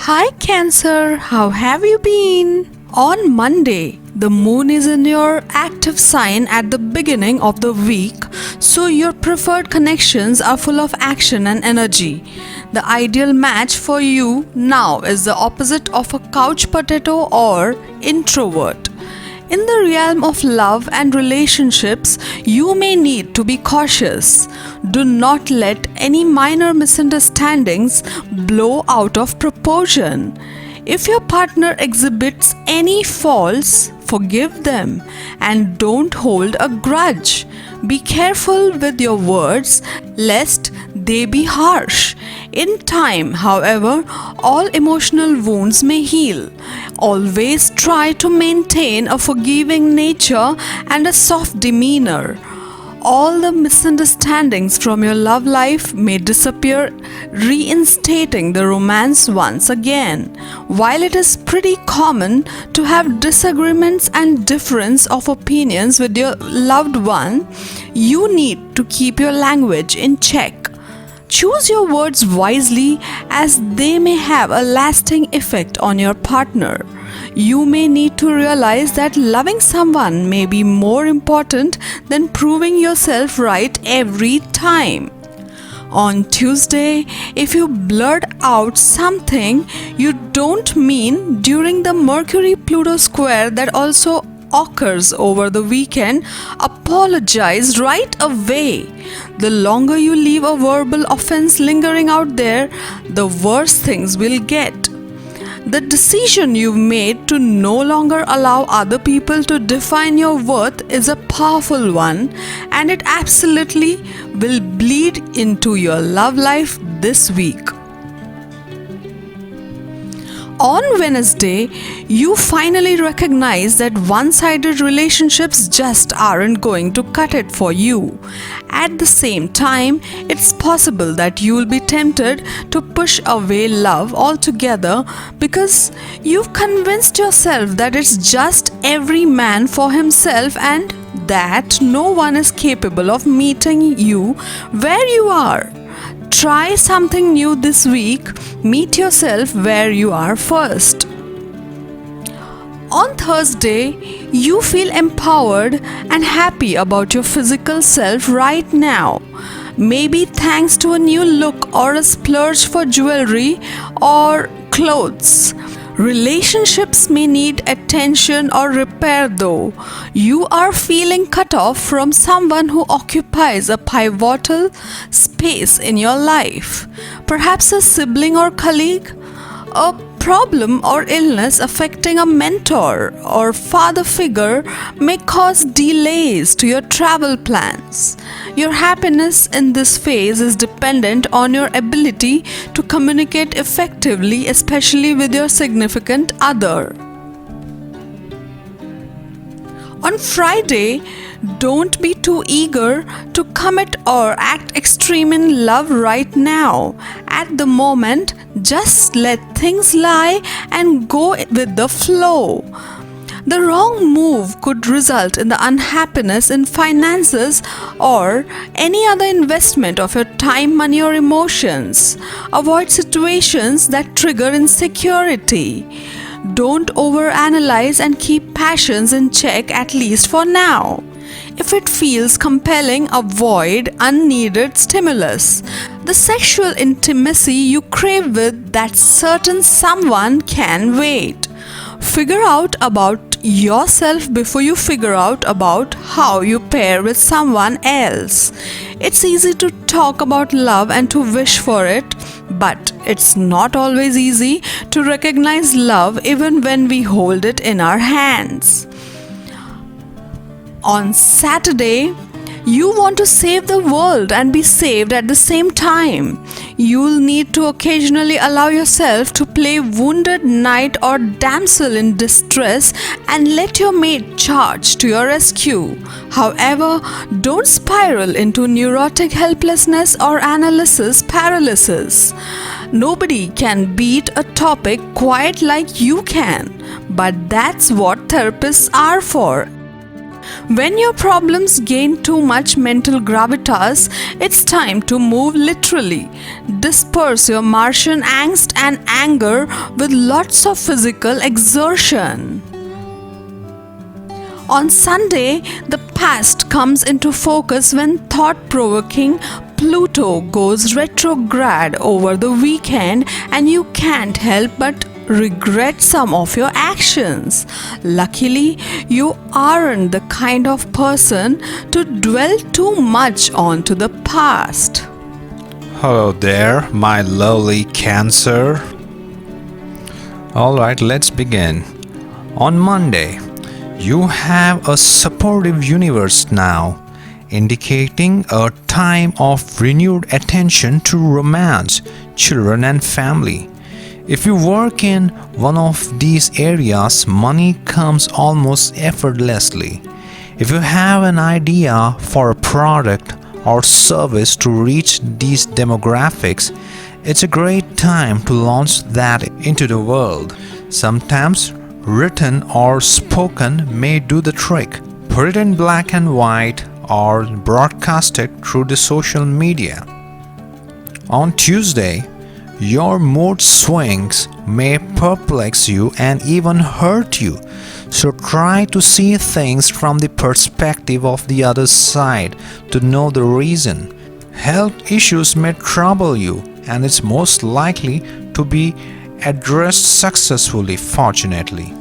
Hi Cancer, how have you been? On Monday, the moon is in your active sign at the beginning of the week, so your preferred connections are full of action and energy. The ideal match for you now is the opposite of a couch potato or introvert. In the realm of love and relationships, you may need to be cautious. Do not let any minor misunderstandings blow out of proportion. If your partner exhibits any faults, forgive them and don't hold a grudge. Be careful with your words lest they be harsh. In time, however, all emotional wounds may heal. Always try to maintain a forgiving nature and a soft demeanor. All the misunderstandings from your love life may disappear, reinstating the romance once again. While it is pretty common to have disagreements and difference of opinions with your loved one, you need to keep your language in check. Choose your words wisely as they may have a lasting effect on your partner. You may need to realize that loving someone may be more important than proving yourself right every time. On Tuesday, if you blurt out something you don't mean during the Mercury-Pluto square that also occurs over the weekend, apologize right away. The longer you leave a verbal offense lingering out there, the worse things will get. The decision you've made to no longer allow other people to define your worth is a powerful one, and it absolutely will bleed into your love life this week. On Wednesday, you finally recognize that one-sided relationships just aren't going to cut it for you. At the same time, it's possible that you will be tempted to push away love altogether because you've convinced yourself that it's just every man for himself and that no one is capable of meeting you where you are. Try something new this week. Meet yourself where you are first. On Thursday, you feel empowered and happy about your physical self right now. Maybe thanks to a new look or a splurge for jewelry or clothes. Relationships may need attention or repair though. You are feeling cut off from someone who occupies a pivotal space in your life. Perhaps a sibling or colleague, a problem or illness affecting a mentor or father figure may cause delays to your travel plans. Your happiness in this phase is dependent on your ability to communicate effectively, especially with your significant other. On Friday, don't be too eager to commit or act extreme in love right now. At the moment, just let things lie and go with the flow. The wrong move could result in the unhappiness in finances or any other investment of your time, money, or emotions. Avoid situations that trigger insecurity. Don't overanalyze and keep passions in check, at least for now. If it feels compelling, avoid unneeded stimulus. The sexual intimacy you crave with that certain someone can wait. Figure out about yourself before you figure out about how you pair with someone else. It's easy to talk about love and to wish for it, but it's not always easy to recognize love even when we hold it in our hands. On Saturday, you want to save the world and be saved at the same time. You'll need to occasionally allow yourself to play wounded knight or damsel in distress and let your mate charge to your rescue. However, don't spiral into neurotic helplessness or analysis paralysis. Nobody can beat a topic quite like you can, but that's what therapists are for. When your problems gain too much mental gravitas, it's time to move literally. Disperse your Martian angst and anger with lots of physical exertion. On Sunday, the past comes into focus when thought-provoking Pluto goes retrograde over the weekend and you can't help but regret some of your actions. Luckily, you aren't the kind of person to dwell too much onto the past. Hello there, my lovely Cancer. Alright, let's begin. On Monday, you have a supportive universe now, indicating a time of renewed attention to romance, children, and family. If you work in one of these areas, money comes almost effortlessly. If you have an idea for a product or service to reach these demographics, it's a great time to launch that into the world. Sometimes written or spoken may do the trick. Put it in black and white or broadcast it through the social media. On Tuesday, your mood swings may perplex you and even hurt you, so try to see things from the perspective of the other side to know the reason. Health issues may trouble you, and it's most likely to be addressed successfully, fortunately.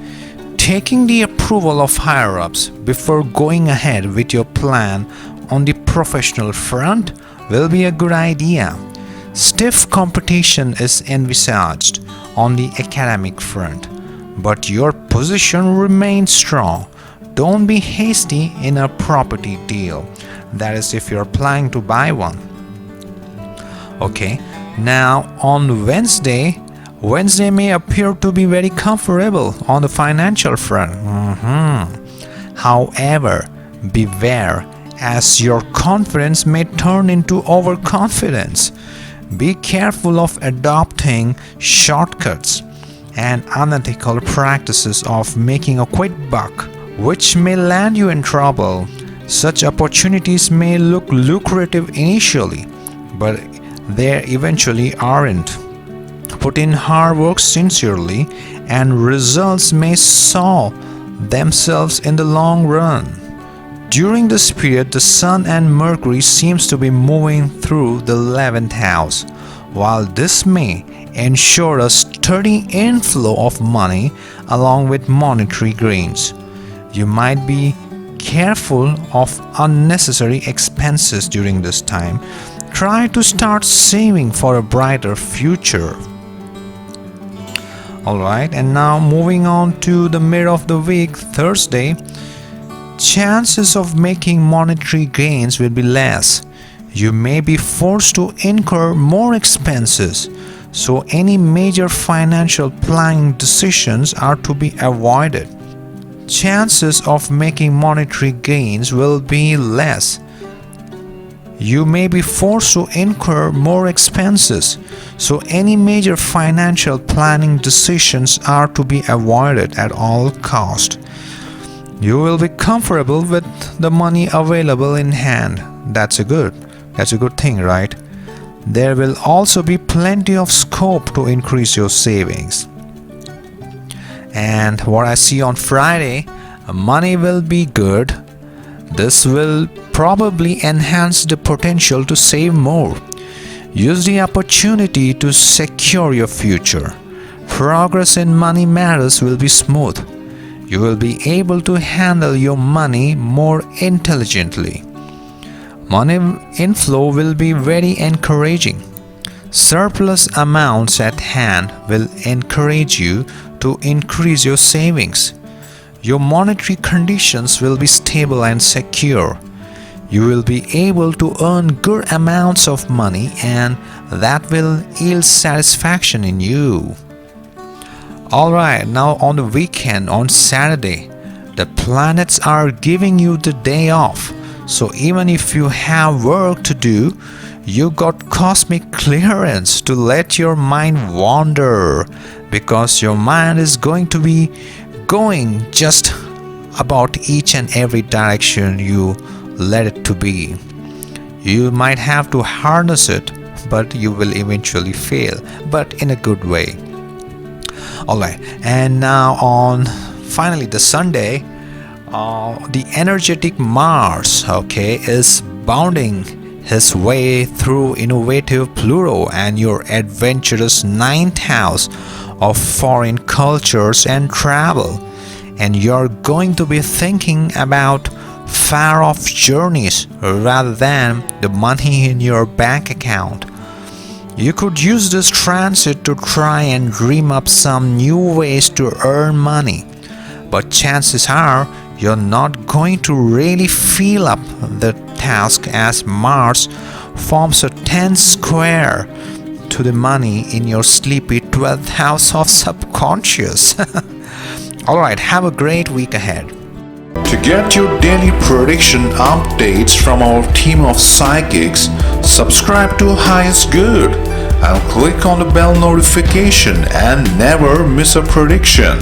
Taking the approval of higher-ups before going ahead with your plan on the professional front will be a good idea. Stiff competition is envisaged on the academic front, but your position remains strong. Don't be hasty in a property deal, that is if you're planning to buy one. Okay, now on Wednesday may appear to be very comfortable on the financial front. However, beware, as your confidence may turn into overconfidence. Be careful of adopting shortcuts and unethical practices of making a quick buck, which may land you in trouble. Such opportunities may look lucrative initially, but they eventually aren't. Put in hard work sincerely, and results may sow themselves in the long run. During this period, the Sun and Mercury seems to be moving through the 11th house. While this may ensure a steady inflow of money along with monetary gains, you might be careful of unnecessary expenses during this time. Try to start saving for a brighter future. Alright, and now moving on to the mid of the week, Thursday. Chances of making monetary gains will be less. You may be forced to incur more expenses, so any major financial planning decisions are to be avoided. Chances of making monetary gains will be less. You may be forced to incur more expenses, so any major financial planning decisions are to be avoided at all cost. You will be comfortable with the money available in hand. That's a good thing, right? There will also be plenty of scope to increase your savings. And what I see on Friday, money will be good. This will probably enhance the potential to save more. Use the opportunity to secure your future. Progress in money matters will be smooth. You will be able to handle your money more intelligently. Money inflow will be very encouraging. Surplus amounts at hand will encourage you to increase your savings. Your monetary conditions will be stable and secure. You will be able to earn good amounts of money, and that will yield satisfaction in you. Alright, now on the weekend, on Saturday, the planets are giving you the day off. So even if you have work to do, you got cosmic clearance to let your mind wander, because your mind is going to be going just about each and every direction you let it to be. You might have to harness it, but you will eventually fail, but in a good way. Alright, and now on finally the Sunday, the energetic Mars, is bounding his way through innovative Pluto and your adventurous ninth house of foreign cultures and travel. And you're going to be thinking about far off journeys rather than the money in your bank account. You could use this transit to try and dream up some new ways to earn money, but chances are you're not going to really feel up the task as Mars forms a tense square to the money in your sleepy 12th house of subconscious. Alright, have a great week ahead. To get your daily prediction updates from our team of psychics, subscribe to Highest Good and click on the bell notification and never miss a prediction.